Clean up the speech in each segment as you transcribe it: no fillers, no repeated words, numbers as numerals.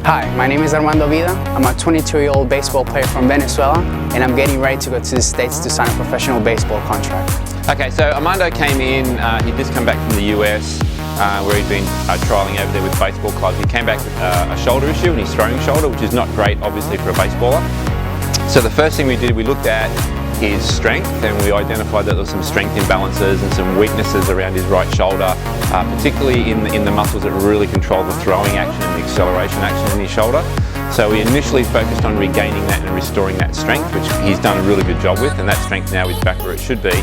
Hi, my name is Armando Vida. I'm a 22-year-old baseball player from Venezuela, and I'm getting ready to go to the States to sign a professional baseball contract. Okay, so Armando came in, he'd just come back from the US, where he'd been trialling over there with baseball clubs. He came back with a shoulder issue in his throwing shoulder, which is not great, obviously, for a baseballer. So the first thing we did, we looked at his strength, and we identified that there was some strength imbalances and some weaknesses around his right shoulder, particularly in the muscles that really control the throwing action and the acceleration action in his shoulder. So we initially focused on regaining that and restoring that strength, which he's done a really good job with, and that strength now is back where it should be.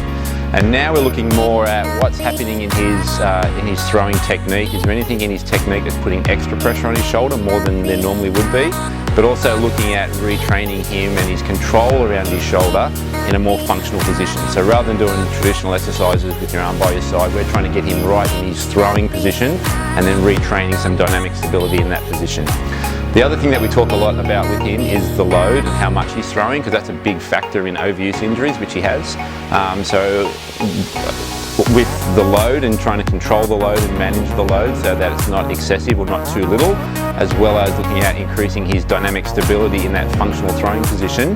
And now we're looking more at what's happening in his throwing technique. Is there anything in his technique that's putting extra pressure on his shoulder more than there normally would be? But also looking at retraining him and his control around his shoulder in a more functional position. So rather than doing traditional exercises with your arm by your side, we're trying to get him right in his throwing position and then retraining some dynamic stability in that position. The other thing that we talk a lot about with him is the load and how much he's throwing, because that's a big factor in overuse injuries, which he has. So with the load and trying to control the load and manage the load so that it's not excessive or not too little, as well as looking at increasing his dynamic stability in that functional throwing position.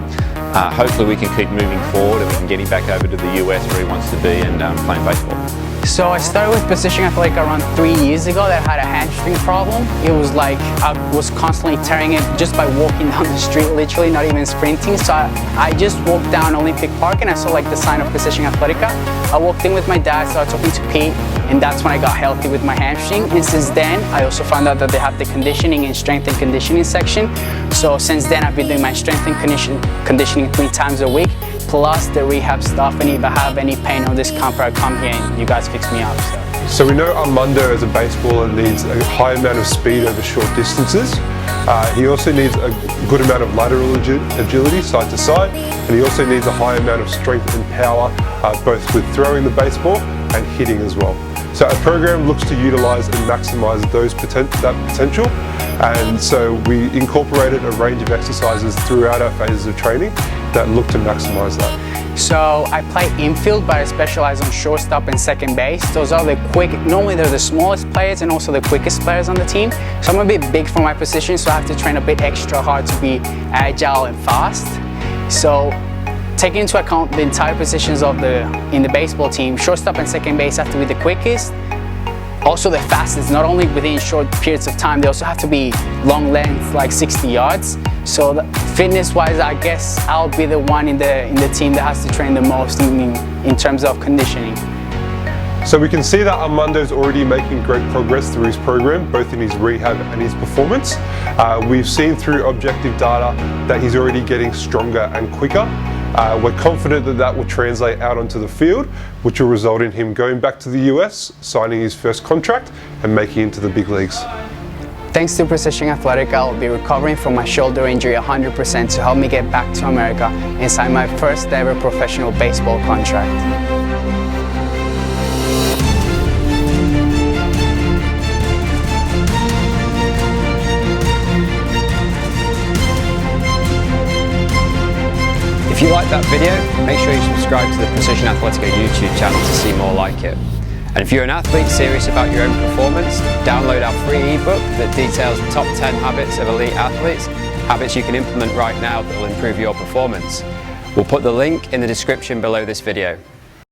Hopefully we can keep moving forward and we can get him back over to the US where he wants to be and playing baseball. So I started with Precision Athletica around 3 years ago that I had a hamstring problem. It was like I was constantly tearing it just by walking down the street, literally not even sprinting. So I just walked down Olympic Park and I saw like the sign of Precision Athletica. I walked in with my dad, started talking to Pete, and that's when I got healthy with my hamstring. And since then, I also found out that they have the conditioning and strength and conditioning section. So since then, I've been doing my strength and conditioning 3 times a week, plus the rehab stuff. And if I have any pain or discomfort, I come here and you guys fix me up. So we know Armando as a baseballer needs a high amount of speed over short distances. He also needs a good amount of lateral agility side to side, and he also needs a high amount of strength and power, both with throwing the baseball and hitting as well. So our program looks to utilise and maximise that potential, and so we incorporated a range of exercises throughout our phases of training that look to maximise that. So I play infield, but I specialize on shortstop and second base. Those are normally they're the smallest players and also the quickest players on the team. So I'm a bit big for my position, so I have to train a bit extra hard to be agile and fast. So taking into account the entire positions in the baseball team, shortstop and second base have to be the quickest, also the fastest, not only within short periods of time, they also have to be long length, like 60 yards. So fitness-wise, I guess I'll be the one in the team that has to train the most in terms of conditioning. So we can see that Armando's already making great progress through his program, both in his rehab and his performance. We've seen through objective data that he's already getting stronger and quicker. We're confident that that will translate out onto the field, which will result in him going back to the US, signing his first contract and making it into the big leagues. Thanks to Precision Athletica, I'll be recovering from my shoulder injury 100% to help me get back to America and sign my first ever professional baseball contract. If you like that video, make sure you subscribe to the Precision Athletica YouTube channel to see more like it. And if you're an athlete serious about your own performance, download our free ebook that details the top 10 habits of elite athletes, habits you can implement right now that will improve your performance. We'll put the link in the description below this video.